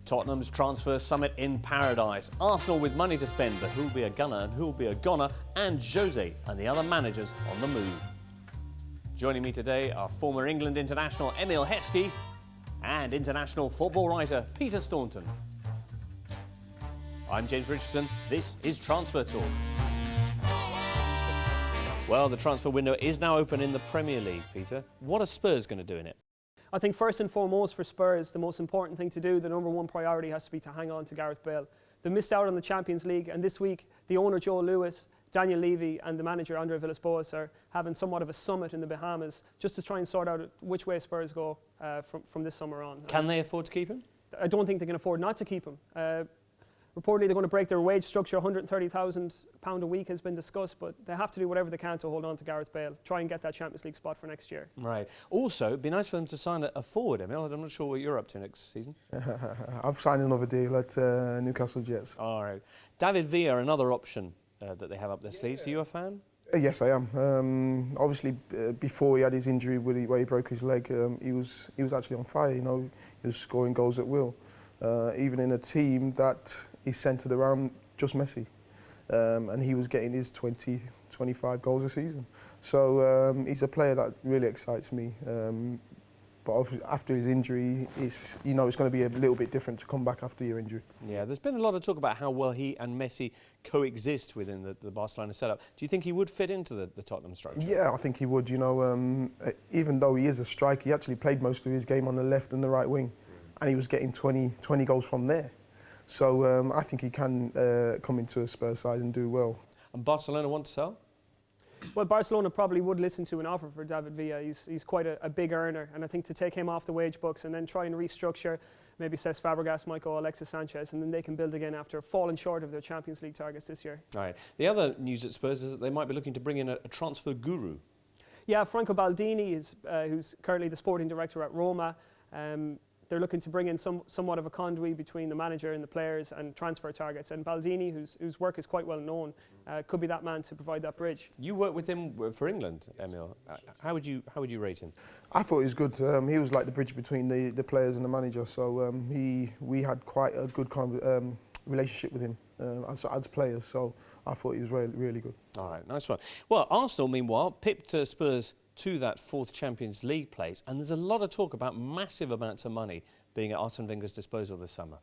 Tottenham's transfer summit in paradise. Arsenal with money to spend, but who'll be a gunner and who'll be a goner? And Jose and the other managers on the move. Joining me today are former England international Emile Heskey and international football writer Peter Staunton. I'm James Richardson. This is Transfer Talk. Well, the transfer window is now open in the Premier League, Peter. What are Spurs going to do in it? I think first and foremost for Spurs, the most important thing to do, the number one priority has to be to hang on to Gareth Bale. They missed out on the Champions League, and this week the owner Joe Lewis, Daniel Levy and the manager Andre Villas-Boas are having somewhat of a summit in the Bahamas just to try and sort out which way Spurs go from this summer on. Can they afford to keep him? I don't think they can afford not to keep him. Reportedly they're going to break their wage structure. £130,000 a week has been discussed, but they have to do whatever they can to hold on to Gareth Bale, try and get that Champions League spot for next year. Right. Also, it'd be nice for them to sign a forward, Emile. I'm not sure what you're up to next season. I've signed another deal at Newcastle Jets. All right. David Villa, another option that they have up their sleeves. Are you a fan? Yes, I am. Obviously, before he had his injury where he broke his leg, he was actually on fire. You know, he was scoring goals at will, even in a team that is centred around just Messi, and he was getting his 20, 25 goals a season. So he's a player that really excites me. But after his injury, it's going to be a little bit different to come back after your injury. Yeah, there's been a lot of talk about how well he and Messi coexist within the Barcelona setup. Do you think he would fit into the Tottenham structure? Yeah, I think he would. You know, even though he is a striker, he actually played most of his game on the left and the right wing, and he was getting 20 goals from there. So I think he can come into a Spurs side and do well. And Barcelona want to sell? Well, Barcelona probably would listen to an offer for David Villa. He's quite a big earner, and I think to take him off the wage books and then try and restructure, maybe Cesc Fabregas might go Alexis Sanchez, and then they can build again after falling short of their Champions League targets this year. Right. The other news at Spurs is that they might be looking to bring in a transfer guru. Yeah, Franco Baldini is who's currently the sporting director at Roma. They're looking to bring in somewhat of a conduit between the manager and the players and transfer targets. And Baldini, whose work is quite well known, could be that man to provide that bridge. You worked with him for England, Emile. How would you rate him? I thought he was good. He was like the bridge between the players and the manager. So we had quite a good relationship with him as players. So I thought he was really, really good. All right, nice one. Well, Arsenal, meanwhile, pipped Spurs to that fourth Champions League place, and there's a lot of talk about massive amounts of money being at Arsene Wenger's disposal this summer.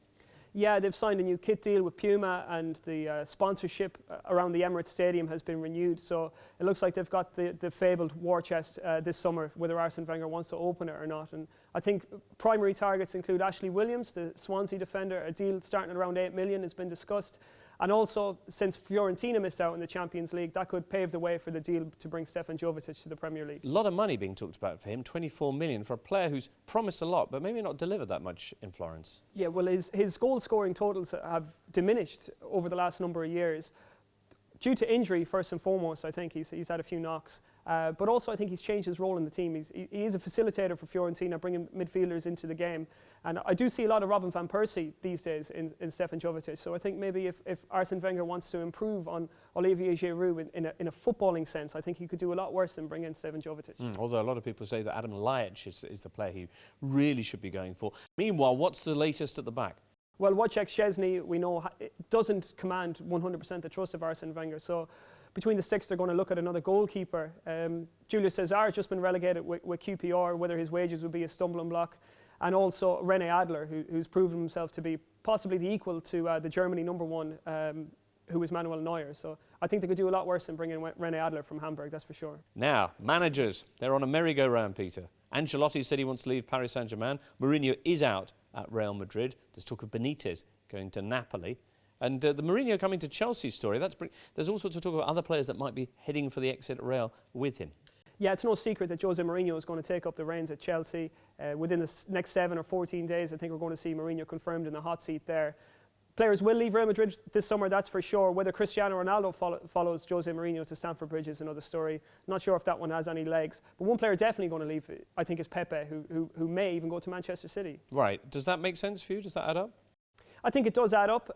Yeah, they've signed a new kit deal with Puma, and the sponsorship around the Emirates Stadium has been renewed, so it looks like they've got the fabled war chest this summer, whether Arsene Wenger wants to open it or not. And I think primary targets include Ashley Williams, the Swansea defender. A deal starting at around 8 million has been discussed. And also, since Fiorentina missed out in the Champions League, that could pave the way for the deal to bring Stefan Jovetic to the Premier League. A lot of money being talked about for him, 24 million for a player who's promised a lot, but maybe not delivered that much in Florence. Yeah, well, his goal-scoring totals have diminished over the last number of years. Due to injury, first and foremost, I think he's had a few knocks. But also, I think he's changed his role in the team. He is a facilitator for Fiorentina, bringing midfielders into the game. And I do see a lot of Robin van Persie these days in Stefan Jovetic. So I think maybe if Arsene Wenger wants to improve on Olivier Giroud in a footballing sense, I think he could do a lot worse than bring in Stefan Jovetic. Although a lot of people say that Adam Ljajic is the player he really should be going for. Meanwhile, what's the latest at the back? Well, Wojciech Szczesny, we know, doesn't command 100% the trust of Arsene Wenger. So between the sticks, they're going to look at another goalkeeper. Julius Cesar has just been relegated with QPR, whether his wages would be a stumbling block. And also Rene Adler, who's proven himself to be possibly the equal to the Germany #1, who is Manuel Neuer. So I think they could do a lot worse than bringing in Rene Adler from Hamburg, that's for sure. Now, managers, they're on a merry-go-round, Peter. Ancelotti said he wants to leave Paris Saint-Germain. Mourinho is out at Real Madrid. There's talk of Benitez going to Napoli. And the Mourinho coming to Chelsea story, there's all sorts of talk about other players that might be heading for the exit at Real with him. Yeah, it's no secret that Jose Mourinho is going to take up the reins at Chelsea. Within the next 7 or 14 days, I think we're going to see Mourinho confirmed in the hot seat there. Players will leave Real Madrid this summer, that's for sure. Whether Cristiano Ronaldo follows Jose Mourinho to Stamford Bridge is another story. Not sure if that one has any legs. But one player definitely going to leave, I think, is Pepe, who may even go to Manchester City. Right. Does that make sense for you? Does that add up? I think it does add up.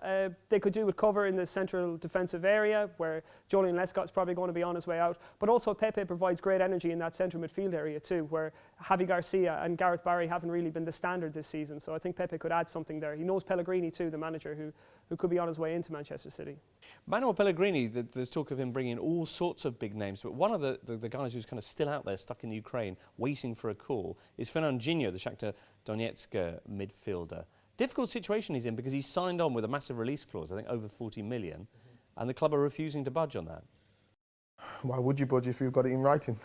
They could do with cover in the central defensive area where Julian Lescott's probably going to be on his way out. But also Pepe provides great energy in that central midfield area too, where Javi Garcia and Gareth Barry haven't really been the standard this season. So I think Pepe could add something there. He knows Pellegrini too, the manager, who could be on his way into Manchester City. Manuel Pellegrini, there's talk of him bringing all sorts of big names, but one of the guys who's kind of still out there, stuck in Ukraine, waiting for a call, is Fernandinho, the Shakhtar Donetsk midfielder. Difficult situation he's in because he's signed on with a massive release clause, I think over 40 million, and the club are refusing to budge on that. Why would you budge if you've got it in writing?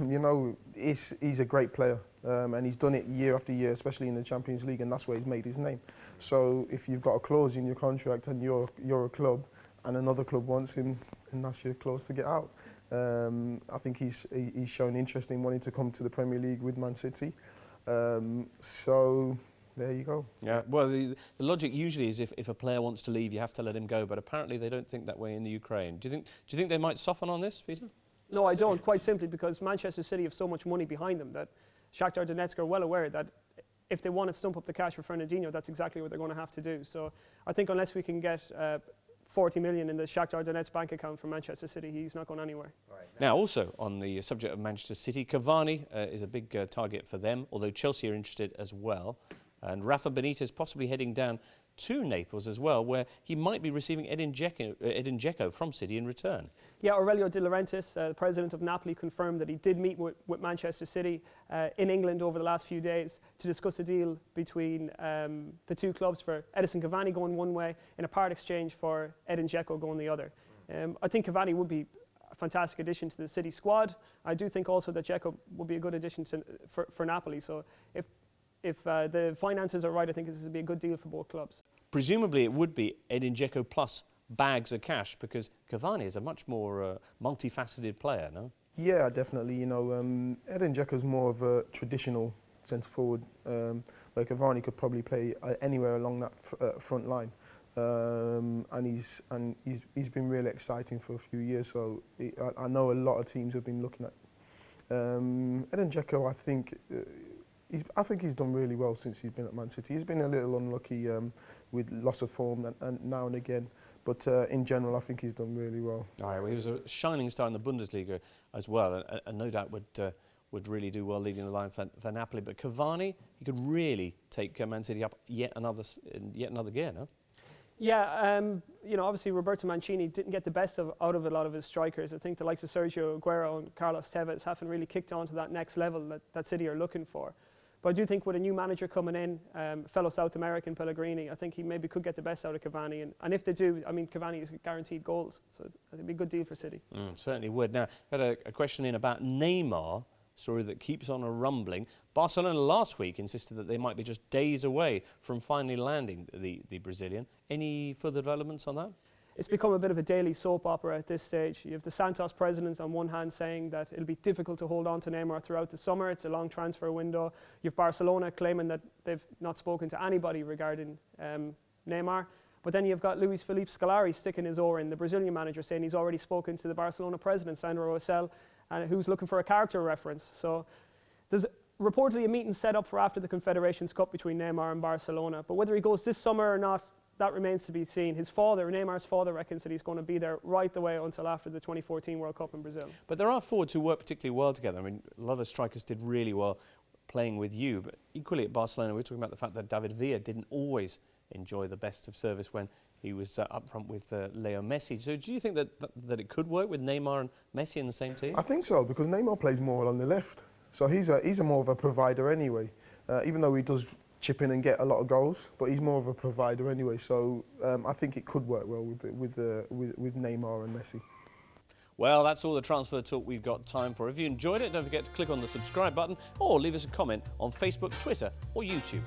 You know, he's a great player, and he's done it year after year, especially in the Champions League, and that's where he's made his name. So if you've got a clause in your contract and you're a club, and another club wants him, and that's your clause to get out. I think he's shown interest in wanting to come to the Premier League with Man City. So there you go. Yeah. Well, the logic usually is if a player wants to leave, you have to let him go. But apparently they don't think that way in the Ukraine. Do you think they might soften on this, Peter? No, I don't. Quite simply because Manchester City have so much money behind them that Shakhtar Donetsk are well aware that if they want to stump up the cash for Fernandinho, that's exactly what they're going to have to do. So I think unless we can get 40 million in the Shakhtar Donetsk bank account from Manchester City, he's not going anywhere. Now, also on the subject of Manchester City, Cavani is a big target for them, although Chelsea are interested as well. And Rafa Benitez possibly heading down to Naples as well, where he might be receiving Edin Dzeko from City in return. Yeah, Aurelio De Laurentiis, the president of Napoli, confirmed that he did meet with Manchester City in England over the last few days to discuss a deal between the two clubs for Edinson Cavani going one way in a part exchange for Edin Dzeko going the other. I think Cavani would be a fantastic addition to the City squad. I do think also that Dzeko would be a good addition for Napoli. So if the finances are right, I think this would be a good deal for both clubs. Presumably it would be Edin Dzeko plus bags of cash because Cavani is a much more multifaceted player, no? Yeah, definitely. You know, Edin Dzeko is more of a traditional centre forward, where Cavani could probably play anywhere along that front line. And he's been really exciting for a few years. So I know a lot of teams have been looking at Edin Dzeko. I think he's done really well since he's been at Man City. He's been a little unlucky with loss of form and now and again, but in general, I think he's done really well. All right, well, he was a shining star in the Bundesliga as well, and no doubt would really do well leading the line for Napoli. But Cavani, he could really take Man City up yet another gear, no? Yeah, you know, obviously Roberto Mancini didn't get the best out of a lot of his strikers. I think the likes of Sergio Aguero and Carlos Tevez haven't really kicked on to that next level that City are looking for. But I do think with a new manager coming in, fellow South American Pellegrini, I think he maybe could get the best out of Cavani. And if they do, I mean, Cavani is guaranteed goals, so it'd be a good deal for City. Certainly would. Now, I had a question in about Neymar, story that keeps on rumbling. Barcelona last week insisted that they might be just days away from finally landing the Brazilian. Any further developments on that? It's become a bit of a daily soap opera at this stage. You have the Santos president on one hand saying that it'll be difficult to hold on to Neymar throughout the summer. It's a long transfer window. You have Barcelona claiming that they've not spoken to anybody regarding Neymar. But then you've got Luis Felipe Scolari sticking his oar in, the Brazilian manager, saying he's already spoken to the Barcelona president, Sandro Rosell, who's looking for a character reference. So there's reportedly a meeting set up for after the Confederations Cup between Neymar and Barcelona. But whether he goes this summer or not, that remains to be seen. His father, Neymar's father, reckons that he's going to be there right the way until after the 2014 World Cup in Brazil. But there are forwards who work particularly well together. I mean, a lot of strikers did really well playing with you. But equally at Barcelona, we're talking about the fact that David Villa didn't always enjoy the best of service when he was up front with Leo Messi. So do you think that it could work with Neymar and Messi in the same team? I think so, because Neymar plays more on the left. So he's a more of a provider anyway, even though he does chip in and get a lot of goals, but he's more of a provider anyway. So I think it could work well with Neymar and Messi. Well, that's all the transfer talk we've got time for. If you enjoyed it, don't forget to click on the subscribe button or leave us a comment on Facebook, Twitter or YouTube.